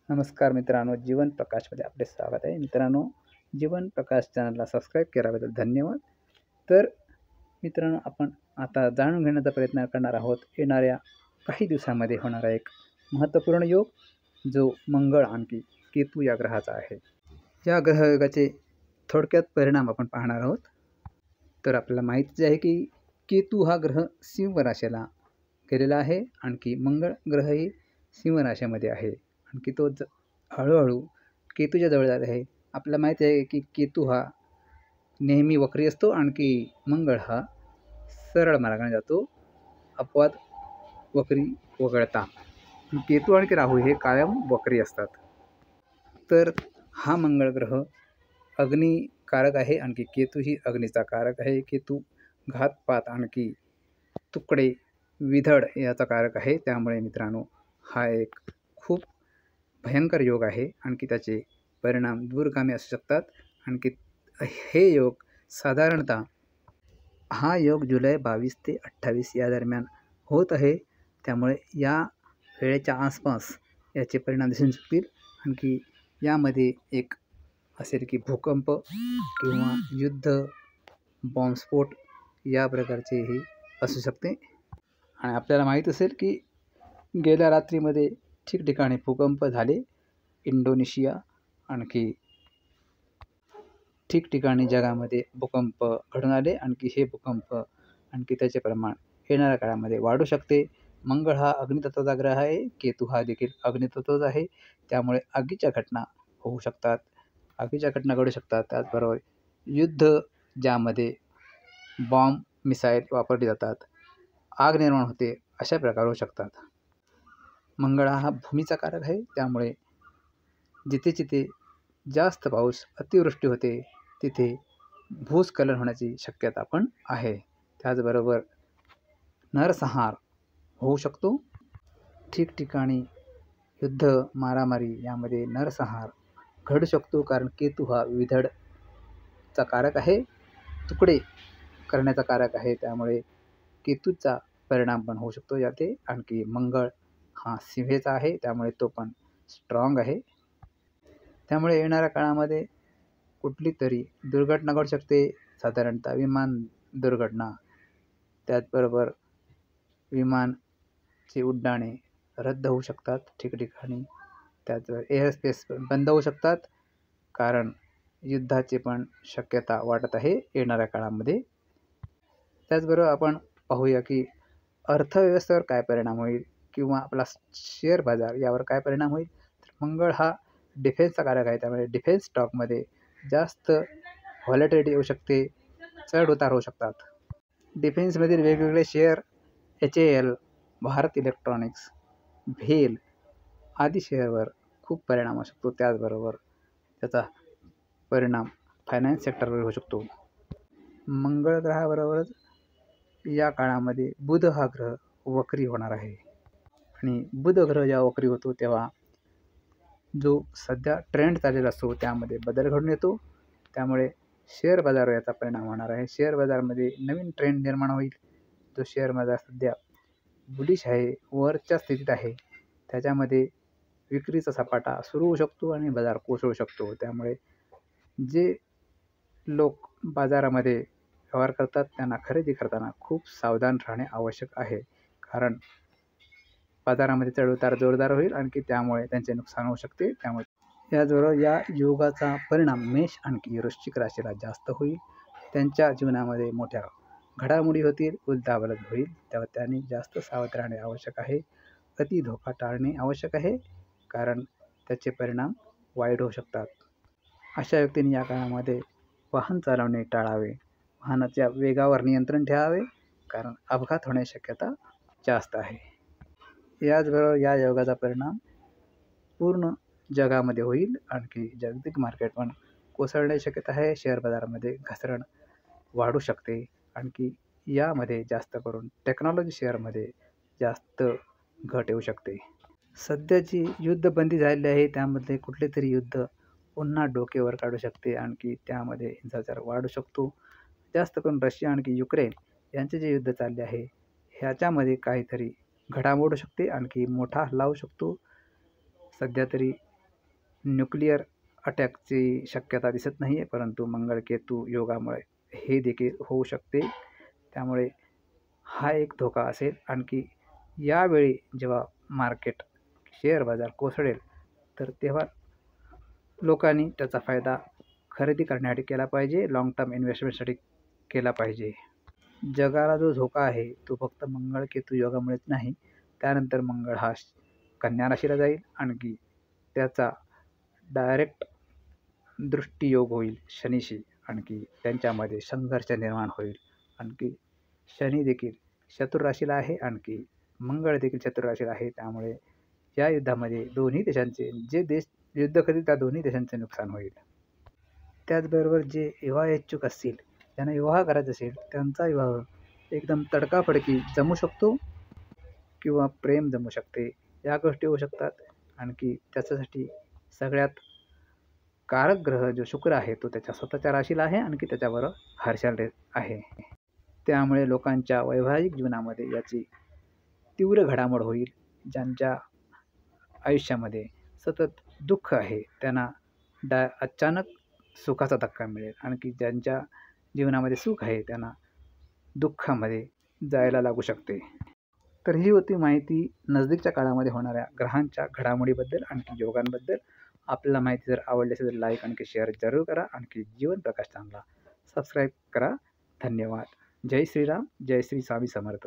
नमस्कार मित्रांनो, जीवन प्रकाशमध्ये आपले स्वागत आहे. मित्रांनो, जीवन प्रकाश चॅनलला सबस्क्राईब केल्याबद्दल धन्यवाद. तर मित्रांनो, आपण आता जाणून घेण्याचा प्रयत्न करणार आहोत येणाऱ्या काही दिवसांमध्ये होणारा एक महत्त्वपूर्ण योग, जो मंगळ आणखी केतू या ग्रहाचा आहे. या ग्रहयोगाचे थोडक्यात परिणाम आपण पाहणार आहोत. तर आपल्याला माहितीच आहे की केतू हा ग्रह सिंह राशीला गेलेला आहे, आणखी मंगळ ग्रहही सिंह राशीमध्ये आहे. आणखी तो हळूहळू केतूच्या जवळ जात आहे. आपल्याला माहिती आहे की केतू हा नेहमी वक्री असतो, आणखी मंगळ हा सरळ मार्गाने जातो, अपवाद वक्री वगळता. केतू आणखी राहू हे कायम वक्री असतात. तर हा मंगळ ग्रह अग्निकारक आहे, आणखी केतू ही अग्नीचा कारक आहे. केतू घातपात आणखी तुकडे विधड याचा कारक आहे. त्यामुळे मित्रांनो, हा एक खूप भयंकर योग आहे, आणखी त्याचे परिणाम दूरगामी असू शकतात. आणखी हे योग साधारणतः हा योग जुलै 22 ते 28 या दरम्यान होत आहे. त्यामुळे या वेळेच्या आसपास याचे परिणाम दिसून शकतील. आणखी यामध्ये एक असेल की भूकंप किंवा युद्ध, बॉम्बस्फोट या प्रकारचेही असू शकते. आणि आपल्याला माहीत असेल की गेल्या रात्रीमध्ये ठिकठिकाणी भूकंप झाले. इंडोनेशिया आणखी ठिकठिकाणी जगामध्ये भूकंप घडून आले. आणखी हे भूकंप आणखी त्याचे प्रमाण येणाऱ्या काळामध्ये वाढू शकते. मंगळ हा अग्नितत्वाचा ग्रह आहे, केतू हा देखील अग्नितत्वाचा आहे. त्यामुळे आगीच्या घटना होऊ शकतात, आगीच्या घटना घडू शकतात. त्याचबरोबर युद्ध, ज्यामध्ये बॉम्ब मिसाईल वापरली जातात, आग निर्माण होते, अशा प्रकार होऊ शकतात. मंगळ हा भूमीचा कारक आहे. त्यामुळे जिथे जिथे जास्त पाऊस, अतिवृष्टी होते, तिथे भूस्खलन होण्याची शक्यता पण आहे. त्याचबरोबर नरसंहार होऊ शकतो. ठिकठिकाणी युद्ध, मारामारी यामध्ये नरसंहार घडू शकतो, कारण केतू हा विधडचा कारक आहे, तुकडे करण्याचा कारक आहे. त्यामुळे केतूचा परिणाम पण होऊ शकतो याते. आणखी मंगळ हा सिंहेचा आहे, त्यामुळे तो पण स्ट्रॉंग आहे. त्यामुळे येणाऱ्या काळामध्ये कुठली तरी दुर्घटना घडू शकते, साधारणतः विमान दुर्घटना. त्याचबरोबर विमानची उड्डाणे रद्द होऊ शकतात ठिकठिकाणी. त्याचबरोबर एअरस्पेस बंद होऊ शकतात, कारण युद्धाची पण शक्यता वाटत आहे येणाऱ्या काळामध्ये. त्याचबरोबर आपण पाहूया की अर्थव्यवस्थेवर काय परिणाम होईल, किंवा आपला शेअर बाजार यावर काय परिणाम होईल. तर मंगळ हा डिफेन्सचा कारक आहे. त्यामुळे डिफेन्स स्टॉकमध्ये जास्त व्हॉलॅटिलिटी येऊ शकते, चढ उतार होऊ शकतात. डिफेन्समधील वेगवेगळे शेअर, HAL, भारत इलेक्ट्रॉनिक्स, भेल आदी शेअरवर खूप परिणाम होऊ शकतो. त्याचबरोबर त्याचा परिणाम फायनान्स सेक्टरवर होऊ शकतो. मंगळ ग्रहाबरोबरच या काळामध्ये बुध हा ग्रह वक्री होणार आहे. आणि बुध ग्रह जेव्हा वक्री होतो, तेव्हा जो सध्या ट्रेंड चाललेला असतो त्यामध्ये बदल घडून येतो. त्यामुळे शेअर बाजारावर याचा परिणाम होणार आहे. शेअर बाजारामध्ये नवीन ट्रेंड निर्माण होईल. जो शेअर बाजार सध्या बुलिश आहे, वरच्या स्थितीत आहे, त्याच्यामध्ये विक्रीचा सपाटा सुरू होऊ शकतो आणि बाजार कोसळू शकतो. त्यामुळे जे लोक बाजारामध्ये व्यवहार करतात, त्यांना खरेदी करताना खूप सावधान राहणे आवश्यक आहे, कारण बाजारामध्ये चढउतार जोरदार होईल, आणखी त्यामुळे त्यांचे नुकसान होऊ शकते. त्यामुळे याचबरोबर या योगाचा परिणाम मेष आणखी वृश्चिक राशीला जास्त होईल. त्यांच्या जीवनामध्ये मोठ्या घडामोडी होतील, उलथापालथ होईल, तेव्हा त्यांनी जास्त सावध राहणे आवश्यक आहे. अति धोका टाळणे आवश्यक आहे, कारण त्याचे परिणाम वाईट होऊ शकतात. अशा व्यक्तींनी या काळामध्ये वाहन चालवणे टाळावे, वाहनाच्या वेगावर नियंत्रण ठेवावे, कारण अपघात होण्याची शक्यता जास्त आहे. याचबरोबर या योगाचा परिणाम पूर्ण जगामध्ये होईल, आणखी जागतिक मार्केट पण कोसळण्याची शक्यता आहे. शेअर बाजारामध्ये घसरण वाढू शकते. आणखी यामध्ये जास्त करून टेक्नॉलॉजी शेअरमध्ये जास्त घट येऊ शकते. सध्याची युद्धबंदी झालेली आहे, त्यामध्ये कुठले तरी युद्ध पुन्हा डोकेवर काढू शकते, आणखी त्यामध्ये हिंसाचार वाढू शकतो. जास्त करून रशिया आणखी युक्रेन यांचे जे युद्ध चालले आहे, ह्याच्यामध्ये काहीतरी घडामोड होऊ शकते, आणखी मोठा हल्ला होऊ शकतो. सध्या तरी न्यूक्लिअर अटॅकची शक्यता दिसत नाही आहे, परंतु मंगळकेतू योगामुळे हे देखील होऊ शकते. त्यामुळे हा एक धोका असेल. आणखी यावेळी जेव्हा मार्केट शेअर बाजार कोसळेल तर तेव्हा लोकांनी त्याचा फायदा खरेदी करण्यासाठी केला पाहिजे, लाँग टर्म इन्व्हेस्टमेंटसाठी केला पाहिजे. जगाला जो धोका आहे तो फक्त मंगळकेतू योगामुळेच नाही, त्यानंतर मंगळ हा कन्या राशीला जाईल. आणखी त्याचा डायरेक्ट दृष्टियोग होईल शनीशी. आणखी त्यांच्यामध्ये संघर्ष निर्माण होईल. आणखी शनी देखील चतुर्राशीला आहे, आणखी मंगळ देखील चतुर्राशीला आहे. त्यामुळे या युद्धामध्ये दोन्ही देशांचे, जे देश युद्ध करतील त्या दोन्ही देशांचे नुकसान होईल. त्याचबरोबर जे विवाह इच्छुक असतील, ज्यांना विवाह करायचा असेल, त्यांचा विवाह एकदम तडकाफडकी जमू शकतो किंवा प्रेम जमू शकते, या गोष्टी होऊ शकतात. आणखी त्याच्यासाठी सगळ्यात कारक ग्रह जो शुक्र आहे तो त्याच्या स्वतःच्या राशीला आहे, आणखी त्याच्याबरोबर हर्षाल आहे. त्यामुळे लोकांच्या वैवाहिक जीवनामध्ये याची तीव्र घडामोड होईल. ज्यांच्या आयुष्यामध्ये सतत दुःख आहे त्यांना अचानक सुखाचा धक्का मिळेल. आणखी ज्यांच्या जीवनामध्ये सुख आहे त्यांना दुःखामध्ये जायला लागू शकते. तर ही होती माहिती नजदीकच्या काळामध्ये होणाऱ्या ग्रहांच्या घडामोडीबद्दल, आणखी योगांबद्दल. आपल्याला माहिती जर आवडली असेल तर लाईक आणखी शेअर जरूर करा. आणखी जीवन प्रकाश चॅनलला सबस्क्राईब करा. धन्यवाद. जय श्रीराम, जय श्री स्वामी समर्थ.